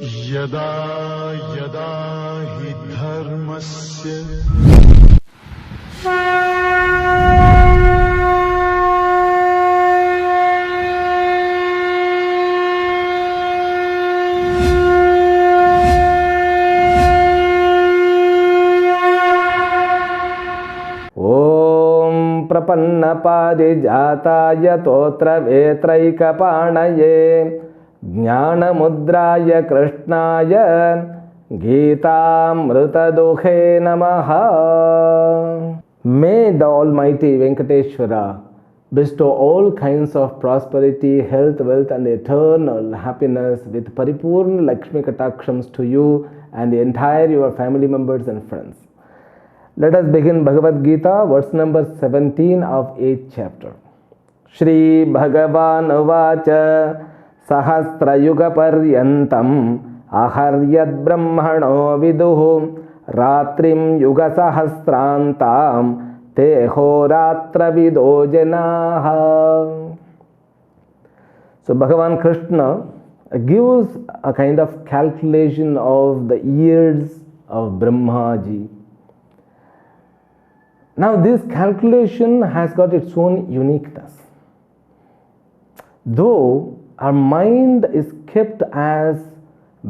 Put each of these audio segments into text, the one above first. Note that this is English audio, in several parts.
यदा यदा हि धर्मस्य ॐ प्रपन्नपारिजाताय तोत्रवेत्रैकपाणये ज्ञानमुद्राय कृष्णाय गीतामृतदुहे नमः. May the Almighty Venkateshwara bestow all kinds of prosperity, health, wealth and eternal happiness with Paripurna Lakshmi Katakshams to you and the entire your family members and friends. Let us begin Bhagavad Gita, verse number 17 of 8th chapter. Shri Bhagavan Uvacha Sahasrayuga Paryantam Aharyad Brahmano Viduhu Ratrim Yuga Sahasrantam Teho Ratra Vido Janaha. So Bhagavan Krishna gives a kind of calculation of the years of Brahmaji. Now this calculation has got its own uniqueness. Though our mind is kept as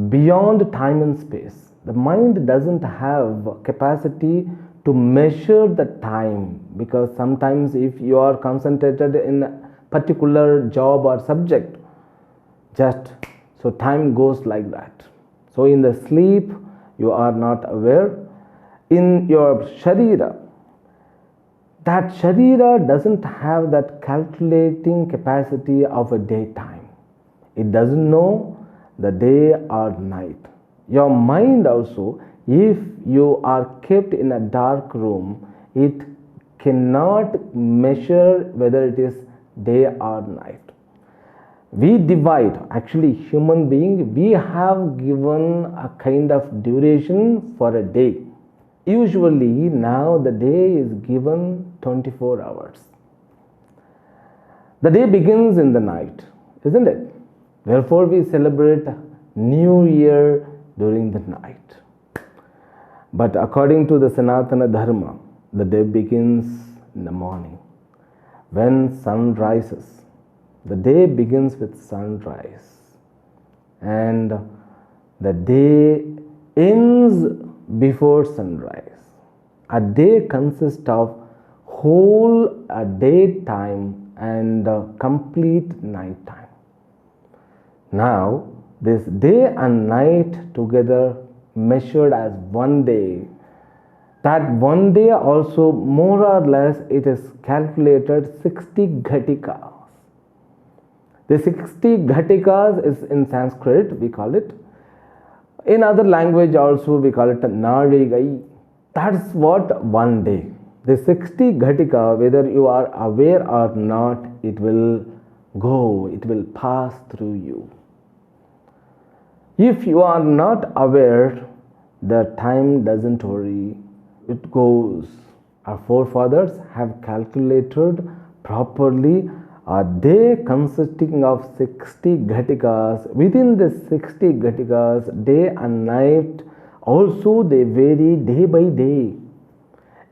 beyond time and space, the mind doesn't have capacity to measure the time, because sometimes if you are concentrated in a particular job or subject, just so time goes like that. So in the sleep you are not aware. In your sharira, that sharira doesn't have that calculating capacity of a daytime. It doesn't know the day or night. Your mind also, if you are kept in a dark room, it cannot measure whether it is day or night. We divide, actually human being, we have given a kind of duration for a day. Usually now the day is given 24 hours. The day begins in the night, isn't it? Therefore we celebrate New Year during the night. But according to the Sanatana Dharma, the day begins in the morning. When sun rises, the day begins with sunrise. And the day ends before sunrise. A day consists of whole daytime and complete night time. Now this day and night together measured as one day, that one day also more or less it is calculated 60 ghatikas. The 60 ghatikas is in Sanskrit, we call it. In other language also we call it a narigai. That's what one day. The 60 ghatika, whether you are aware or not, it will go, it will pass through you. If you are not aware, the time doesn't worry, it goes. Our forefathers have calculated properly a day consisting of 60 ghatikas. Within the 60 ghatikas, day and night also they vary day by day.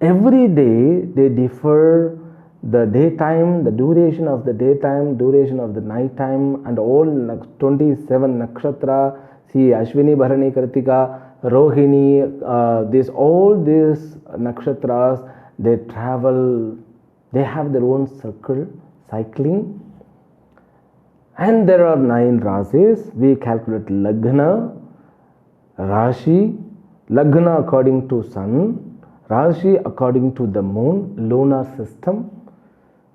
Every day they differ, the daytime, the duration of the daytime, duration of the night time, and all 27 nakshatra, see Ashwini, Bharani, Kartika, Rohini, all these nakshatras, they travel, they have their own circle, cycling. And there are 9 rasis. We calculate Lagna, Rashi, Lagna according to sun, Rashi according to the moon, lunar system.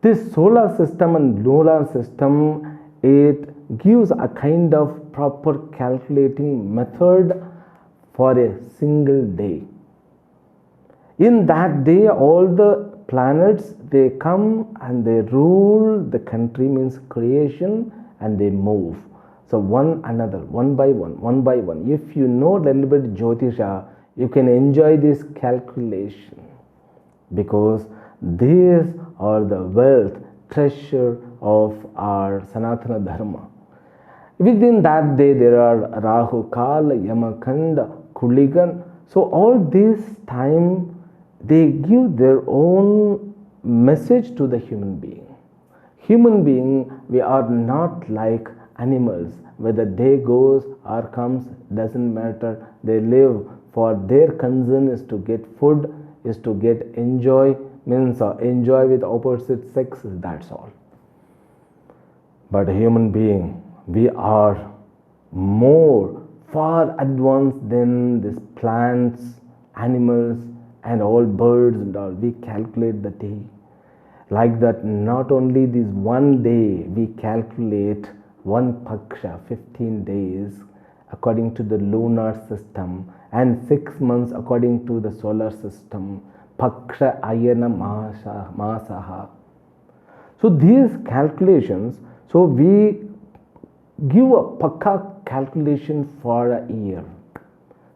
This solar system and lunar system, it gives a kind of proper calculating method for a single day. In that day, all the planets, they come and they rule the country, means creation, and they move. So one another, one by one, one by one. If you know a little bit Jyotisha, you can enjoy this calculation, because these are the wealth, treasure of our Sanatana Dharma. Within that day, there are Rahu Kala, Yamakanda, Kuligan. So, all this time, they give their own message to the human being. Human being, we are not like animals. Whether day goes or comes, doesn't matter. They live for their concern is to get food, is to get enjoy, means enjoy with opposite sex, that's all. But a human being, we are more far advanced than these plants, animals, and all birds and all. We calculate the day. Like that, not only this one day, we calculate one paksha, 15 days, according to the lunar system, and 6 months according to the solar system. Paksha ayana masaha. So these calculations, so we give a pakka calculation for a year.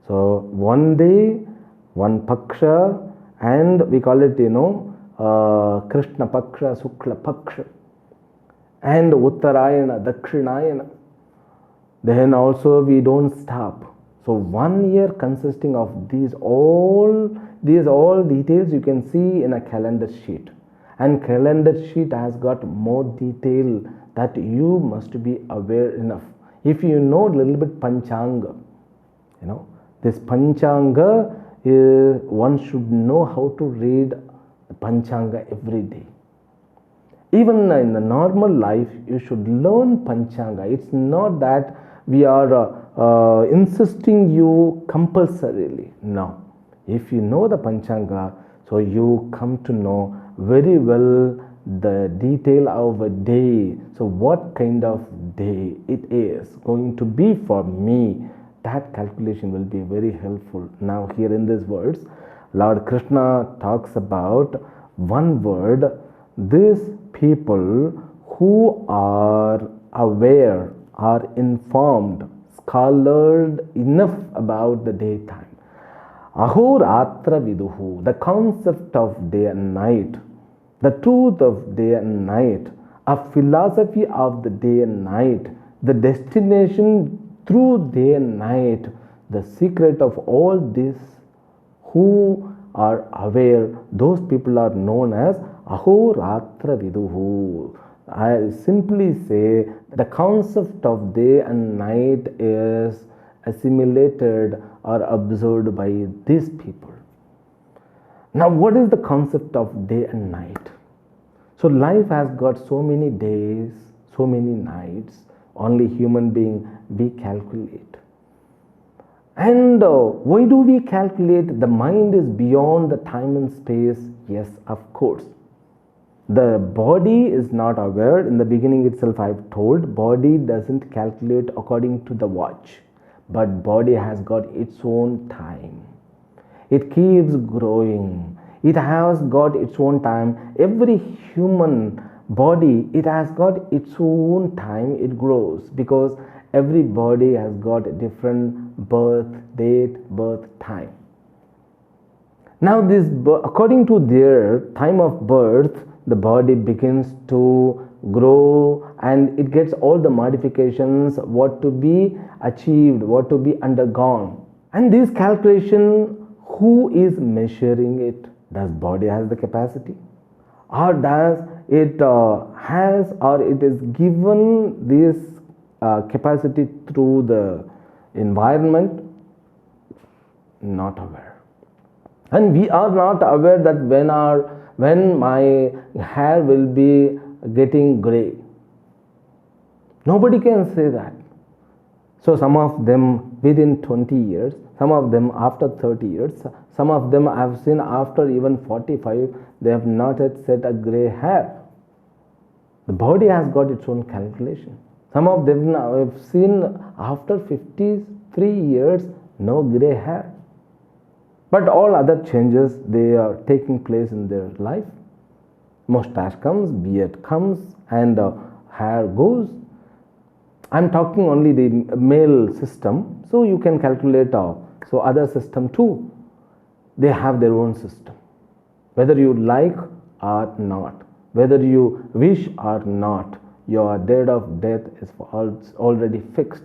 So one day, one paksha, and we call it, Krishna paksha, Sukla paksha, and Uttarayana, Dakshinayana. Then also we don't stop. So 1 year consisting of these all details you can see in a calendar sheet. And calendar sheet has got more detail that you must be aware enough. If you know a little bit Panchanga, this Panchanga is, one should know how to read Panchanga every day. Even in the normal life, you should learn Panchanga. It's not that we are insisting you compulsorily. No. If you know the Panchanga, so you come to know very well the detail of a day. So what kind of day it is going to be for me, that calculation will be very helpful. Now here in these words, Lord Krishna talks about one word. These people who are aware, are informed, scholared enough about the daytime. Ahoratra viduhu, the concept of day and night, the truth of day and night, a philosophy of the day and night, the destination through day and night, the secret of all this, who are aware, those people are known as Ahoratra viduhu. I simply say the concept of day and night is assimilated or observed by these people. Now, what is the concept of day and night? So, life has got so many days, so many nights. Only human being, we calculate. And why do we calculate? The mind is beyond the time and space. Yes, of course. The body is not aware. In the beginning itself I have told, body doesn't calculate according to the watch, but body has got its own time. It keeps growing. It has got its own time. Every human body, it has got its own time it grows, because every body has got a different birth date, birth time. Now this, according to their time of birth, the body begins to grow and it gets all the modifications, what to be achieved, what to be undergone. And this calculation, who is measuring it? Does body has the capacity? Or does it has, or it is given this capacity through the environment? Not aware. And we are not aware that when my hair will be getting grey. Nobody can say that. So some of them within 20 years, some of them after 30 years, some of them I have seen after even 45, they have not yet set a grey hair. The body has got its own calculation. Some of them I have seen after 53 years, no grey hair. But all other changes, they are taking place in their life. Mustache comes, beard comes, and hair goes. I am talking only the male system, so you can calculate so other system too. They have their own system. Whether you like or not, whether you wish or not, your date of death is already fixed.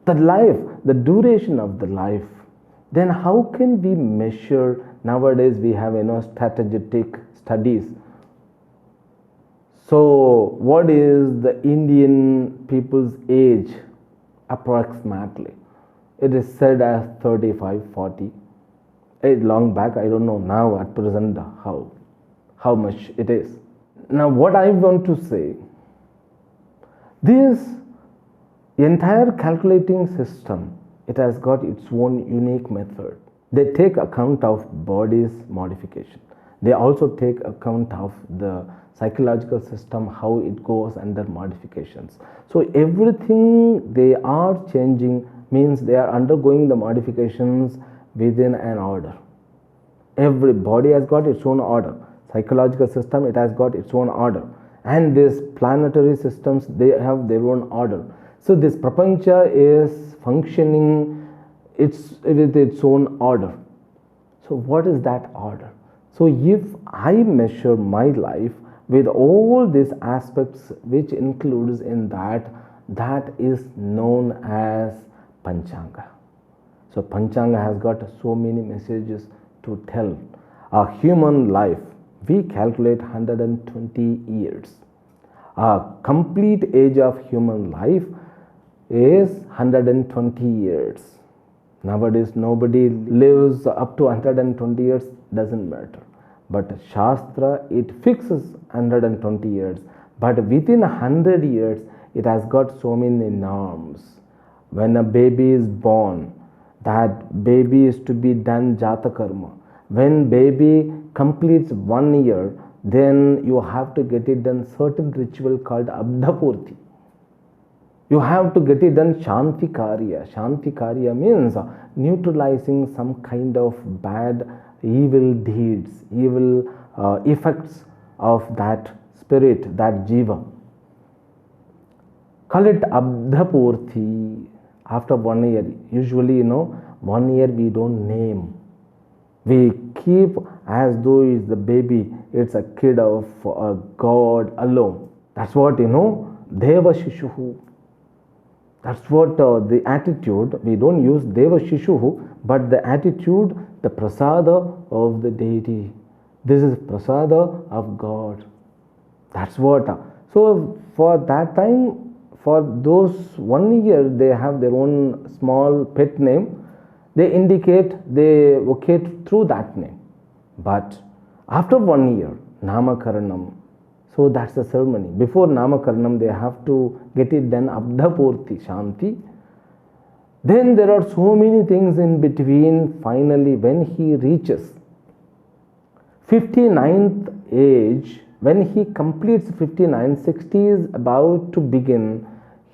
The life, the duration of the life, then how can we measure? Nowadays we have strategic studies. So what is the Indian people's age approximately? It is said as 35, 40. Long back, I don't know now at present how much it is. Now what I want to say, this entire calculating system, it has got its own unique method. They take account of body's modification. They also take account of the psychological system, how it goes under modifications. So everything they are changing means they are undergoing the modifications within an order. Every body has got its own order. Psychological system, it has got its own order. And these planetary systems, they have their own order. So this prapancha is functioning with its own order. So what is that order? So if I measure my life with all these aspects which includes in that is known as Panchanga. So Panchanga has got so many messages to tell. A human life, we calculate 120 years. A complete age of human life is 120 years. Nowadays nobody lives up to 120 years, doesn't matter. But Shastra, it fixes 120 years. But within 100 years, it has got so many norms. When a baby is born, that baby is to be done Jata Karma. When baby completes 1 year, then you have to get it done certain ritual called Abdapurti. You have to get it done Shanti Karya. Shanti Karya means neutralizing some kind of bad, evil deeds, evil effects of that spirit, that jiva. Call it Abdapurti. After 1 year, usually 1 year we don't name. We keep as though it's the baby, it's a kid of a God alone. That's what Deva Shishuhu. That's what the attitude, we don't use Deva Shishuhu, but the attitude, the prasada of the deity. This is prasada of God. That's what. So for that time, for those 1 year, they have their own small pet name. They indicate, they vocate through that name. But after 1 year, Namakaranam. So that's the ceremony. Before Namakaranam, they have to get it done Abdapurti, Shanti. Then there are so many things in between. Finally, when he reaches 59th age, when he completes 59, 60 is about to begin,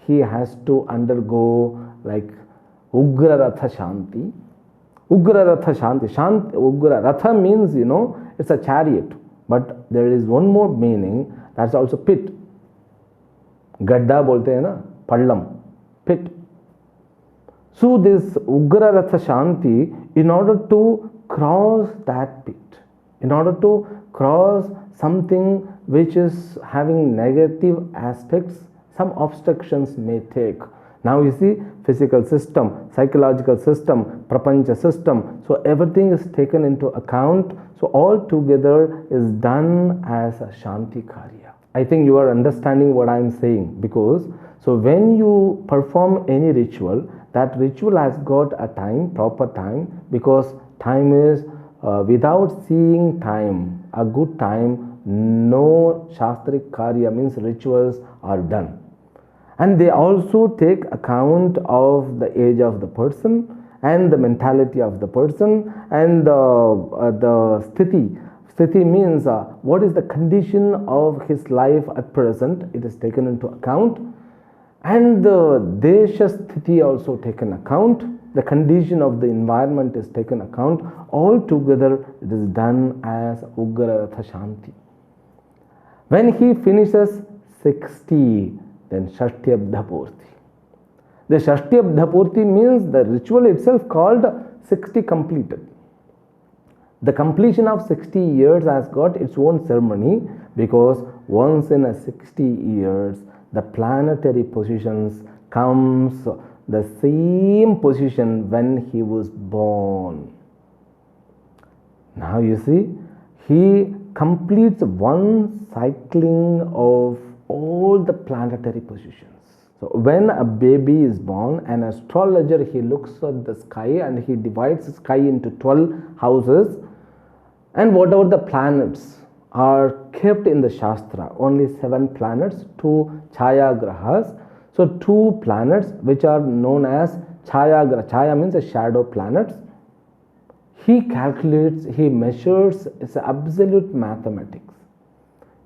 he has to undergo like Ugra Ratha Shanti. Ugra Ratha Shanti. Ugra Ratha means, it's a chariot. But there is one more meaning, that's also pit. Gadda bolte hai na, Pallam, pit. So this Ugra Ratha Shanti, in order to cross that pit, in order to cross something which is having negative aspects, some obstructions may take. Now you see, physical system, psychological system, prapancha system, so everything is taken into account. So all together is done as a Shanti Karya. I think you are understanding what I am saying, because so when you perform any ritual, that ritual has got a time, proper time, because time is without seeing time, a good time, no Shastric Karya means rituals are done. And they also take account of the age of the person and the mentality of the person and the sthiti. Sthiti means what is the condition of his life at present, it is taken into account. And the desha sthiti also taken account. The condition of the environment is taken account. All together it is done as Ugra Ratha Shanti. When he finishes 60, then Shashtyabdha Purti. The Shashtyabdha Purti means the ritual itself called 60 completed. The completion of 60 years has got its own ceremony, because once in a 60 years, the planetary positions comes the same position when he was born. Now you see, he completes one cycling of all the planetary positions. So when a baby is born, an astrologer, he looks at the sky and he divides the sky into 12 houses, and whatever the planets are kept in the Shastra, only 7 planets, 2 Chaya Grahas. So 2 planets which are known as Chaya Graha. Chaya means a shadow planets. He calculates, he measures, it's absolute mathematics.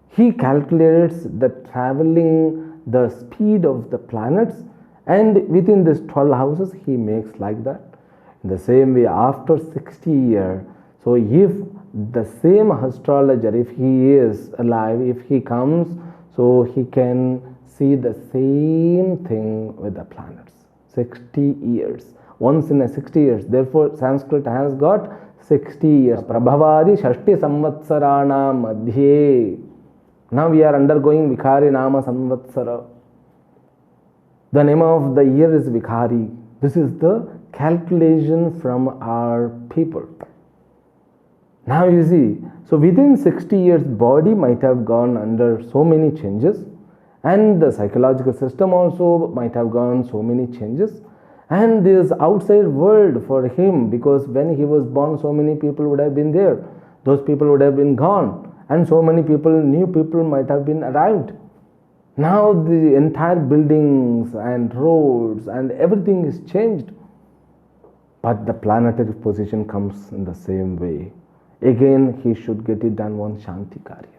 He calculates the traveling, the speed of the planets, and within these 12 houses he makes like that. In the same way, after 60 years, so if the same astrologer, if he is alive, if he comes, so he can see the same thing with the planets. 60 years. Once in a 60 years. Therefore, Sanskrit has got 60 years. Prabhavadi Shashti Samvatsarana Madhye. Now we are undergoing Vikhari Nama Samvatsara. The name of the year is Vikhari. This is the calculation from our people. Now you see, so within 60 years, body might have gone under so many changes, and the psychological system also might have gone so many changes, and this outside world for him, because when he was born, so many people would have been there. Those people would have been gone, and so many people, new people might have been arrived. Now the entire buildings and roads and everything is changed. But the planetary position comes in the same way. Again, he should get it done one Shanti Karya.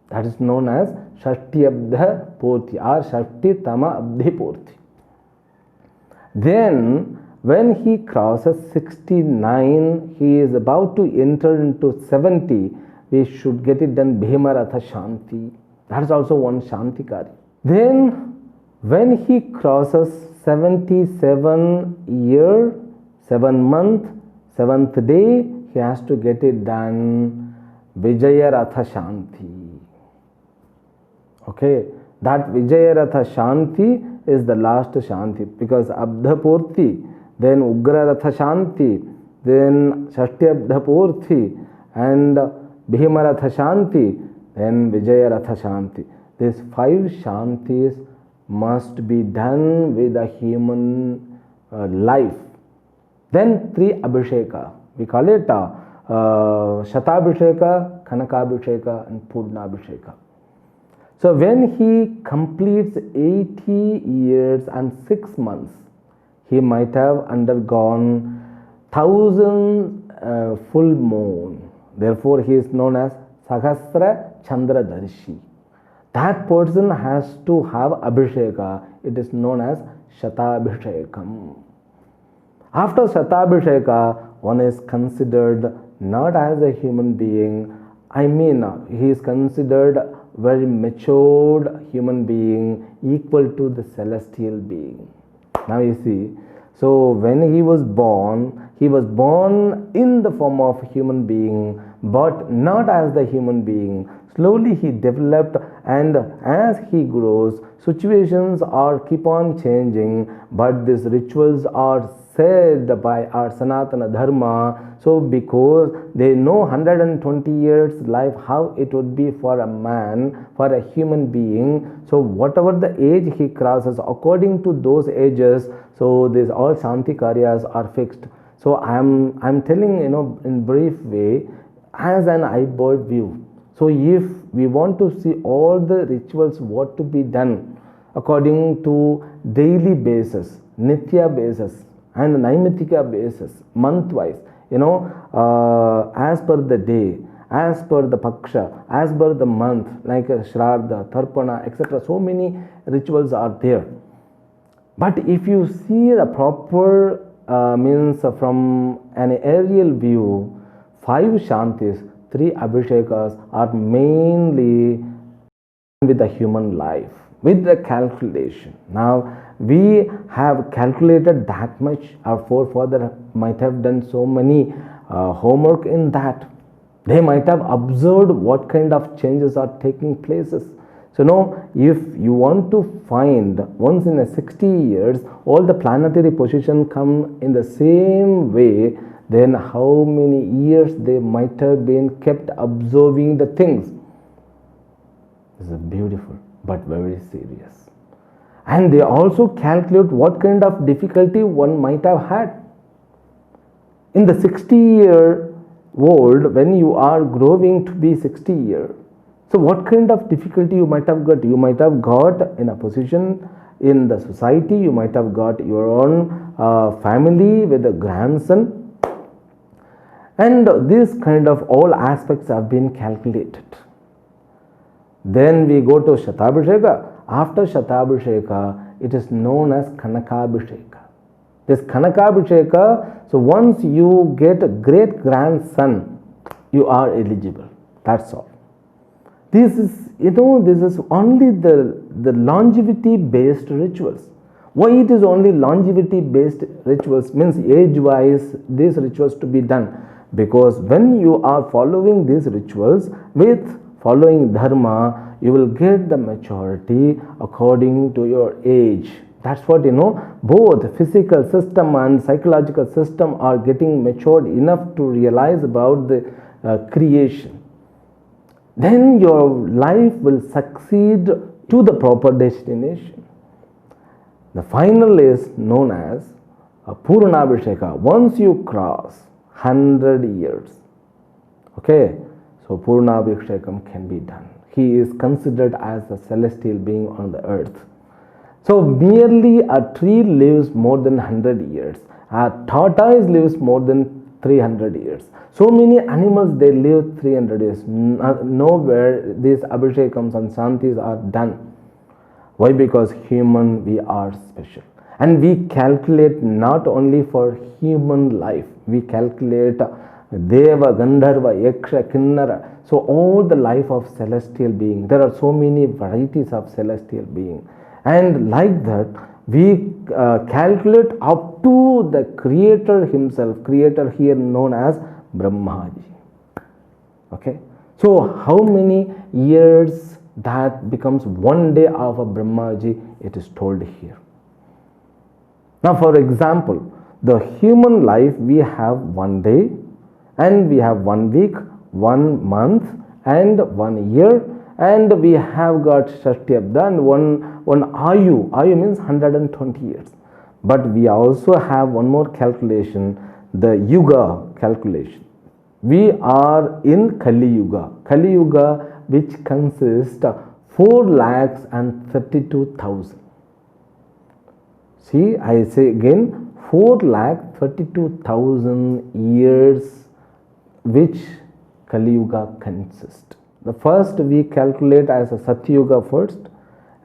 That is known as Shashti Abdha Purti or Shashti Tama Abdhi Purti. Then, when he crosses 69, he is about to enter into 70, we should get it done Bhimaratha Shanti. That is also one Shanti Karya. Then, when he crosses 77 year, 7 month, 7th day, he has to get it done Vijaya Ratha Shanti. Okay, that Vijaya Ratha Shanti is the last Shanti, because Abdha Purti, then Ugra Ratha Shanti, then Shashti Abdha Purti, and Bhima Ratha Shanti, then Vijaya Ratha Shanti. These 5 Shantis must be done with a human life. Then 3 Abhisheka. We call it Shatabhisheka, Kanakabhisheka, and Purnabhisheka. So when he completes 80 years and 6 months, he might have undergone 1000 full moon. Therefore, he is known as Sahasra Chandra Darshi. That person has to have Abhisheka. It is known as Shatabhishekam. After Shatabhisheka, one is considered not as a human being. I mean, he is considered very matured human being, equal to the celestial being. Now you see, so when he was born in the form of a human being, but not as the human being. Slowly he developed, and as he grows, situations are keep on changing, but these rituals are said by our Sanatana Dharma. So because they know 120 years life, how it would be for a man, for a human being. So whatever the age he crosses, according to those ages, so these all Shanti Karyas are fixed. So I'm telling, in brief way, as an eyebird view. So if we want to see all the rituals what to be done according to daily basis, Nitya basis, and Naimitika basis, month wise, as per the day, as per the Paksha, as per the month, like Shraddha, Tarpana, etc. So many rituals are there. But if you see the proper means from an aerial view, 5 Shantis, 3 Abhishekas are mainly with the human life, with the calculation. Now, we have calculated that much. Our forefathers might have done so many homework in that. They might have observed what kind of changes are taking places. So now if you want to find once in a 60 years all the planetary position come in the same way, then how many years they might have been kept observing the things. This is beautiful but very serious. And they also calculate what kind of difficulty one might have had. In the 60-year-old, when you are growing to be 60 years, so what kind of difficulty you might have got? You might have got in a position in the society, you might have got your own family with a grandson, and this kind of all aspects have been calculated. Then we go to Shatabhisheka. After Shatabhisheka, it is known as Kanakabhisheka. This Kanakabhisheka, so once you get a great grandson, you are eligible. That's all. This is, this is only the longevity based rituals. Why it is only longevity based rituals means age wise these rituals to be done, because when you are following these rituals with following dharma, you will get the maturity according to your age. That's what both physical system and psychological system are getting matured enough to realize about the creation. Then your life will succeed to the proper destination. The final is known as Purnabhisheka. Once you cross 100 years, okay, so Purnabhishekam can be done. He is considered as a celestial being on the earth. So merely a tree lives more than 100 years. A tortoise lives more than 300 years. So many animals, they live 300 years. Nowhere these Abhishekams and Shantis are done. Why? Because human, we are special. And we calculate not only for human life, we calculate Deva, Gandharva, Yaksha, Kinnara. So all the life of celestial being. There are so many varieties of celestial being. And like that, we calculate up to the creator himself. Creator here known as Brahmaji. Okay. So how many years that becomes one day of a Brahmaji, it is told here. Now for example, the human life, we have 1 day, and we have 1 week, 1 month, and 1 year, and we have got Shashtiyabda and one Ayu. Ayu means 120 years. But we also have one more calculation, the Yuga calculation. We are in Kali Yuga. Kali Yuga, which consists of 4,32,000. See, I say again, 4,32,000 years which Kali Yuga consists. The first we calculate as a Satya Yuga first,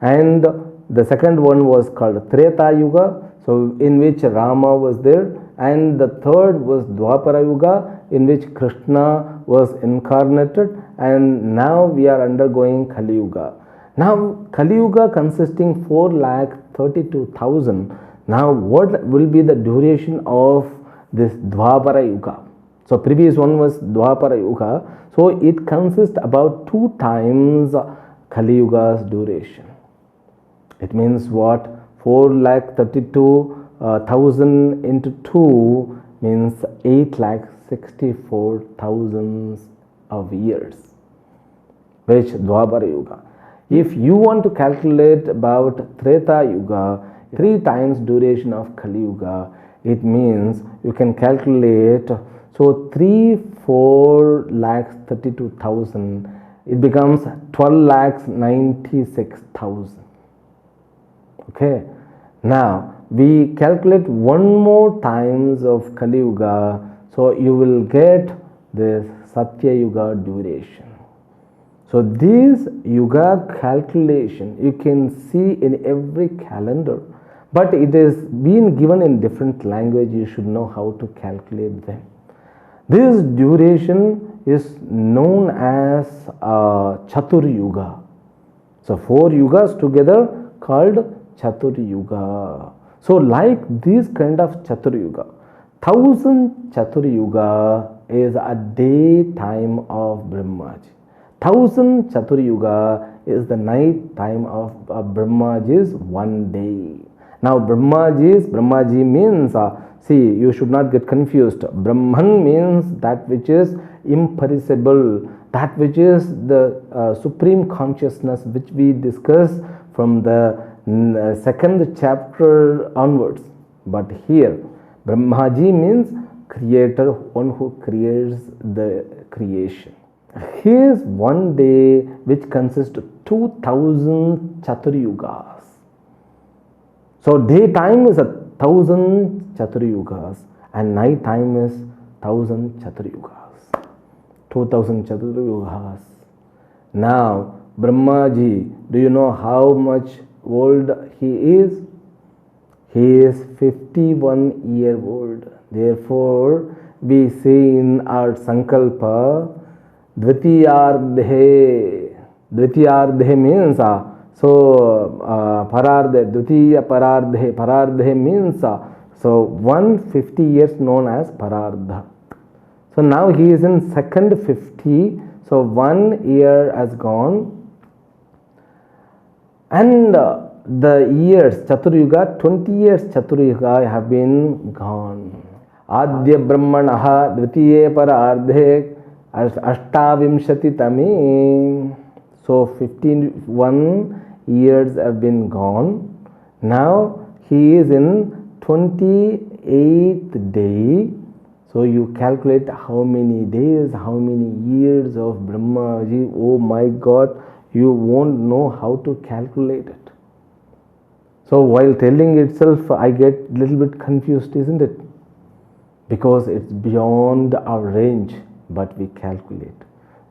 and the second one was called Treta Yuga, so in which Rama was there, and the third was Dwapara Yuga, in which Krishna was incarnated, and now we are undergoing Kali Yuga. Now Kali Yuga consisting 4,32,000. Now what will be the duration of this Dwapara Yuga? So previous one was Dwapara Yuga, so it consists about 2 times Kali Yuga's duration. It means what? 4,32,000 into 2 means 8,64,000 of years, which Dwapara Yuga. If you want to calculate about Treta Yuga, 3 times duration of Kali Yuga, it means you can calculate, so 3,432,000, it becomes 12,96,000. Okay. Now we calculate 1 more times of Kali Yuga, so you will get this Satya Yuga duration. So this Yuga calculation you can see in every calendar, but it is being given in different language. You should know how to calculate them. This duration is known as Chatur Yuga. So 4 yugas together called Chatur Yuga. So like this kind of Chatur Yuga, 1000 Chatur Yuga is a day time of Brahmaji. 1000 Chatur Yuga is the night time of Brahmaji's one day. Now Brahmaji means, see, you should not get confused. Brahman means that which is imperishable, that which is the supreme consciousness, which we discuss from the second chapter onwards. But here Brahmaji means creator, one who creates the creation. His one day, which consists of 2000 Chaturyugas. So daytime is 1000 Chaturyugas and night time is 1000 Chaturyugas. 2000 Chaturyugas. Now Brahmaji, do you know how much old he is? He is 51 years old. Therefore, we say in our Sankalpa, Dvitiyardhe. Dvitiyardhe means, Parardhe, Dvitiya Parardhe. Parardhe means, so 150 years known as Parardha. So now he is in second 50, so 1 year has gone. And the years, Chaturyuga, 20 years Chaturyuga have been gone. Adya Brahmanaha Dvitiye Parardhe Ashtavimshati Tami. So 51 years have been gone. Now he is in 28th day. So you calculate how many days, how many years of Brahmaji. Oh my God, you won't know how to calculate it. So while telling itself, I get little bit confused, isn't it? Because it's beyond our range, but we calculate.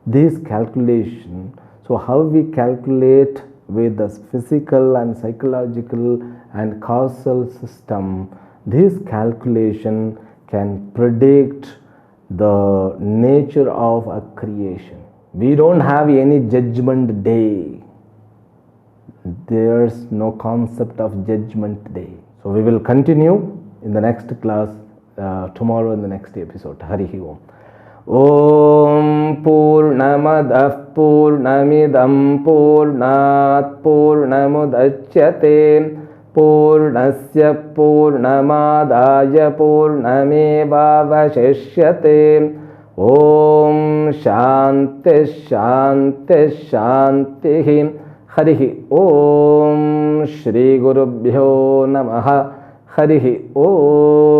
This calculation, so how we calculate with the physical and psychological and causal system, this calculation can predict the nature of a creation. We don't have any judgment day. There's no concept of judgment day. So we will continue in the next class, tomorrow in the next episode. Harihi Om. Om Purnamadah Purnamidam Purnat Purnamudachyate Purnasya Purnamadaya Purnamevavashishyate. Om Shanti Shanti Shanti. Harihi Om. Shri Gurubhyo Namaha. Harihi Om.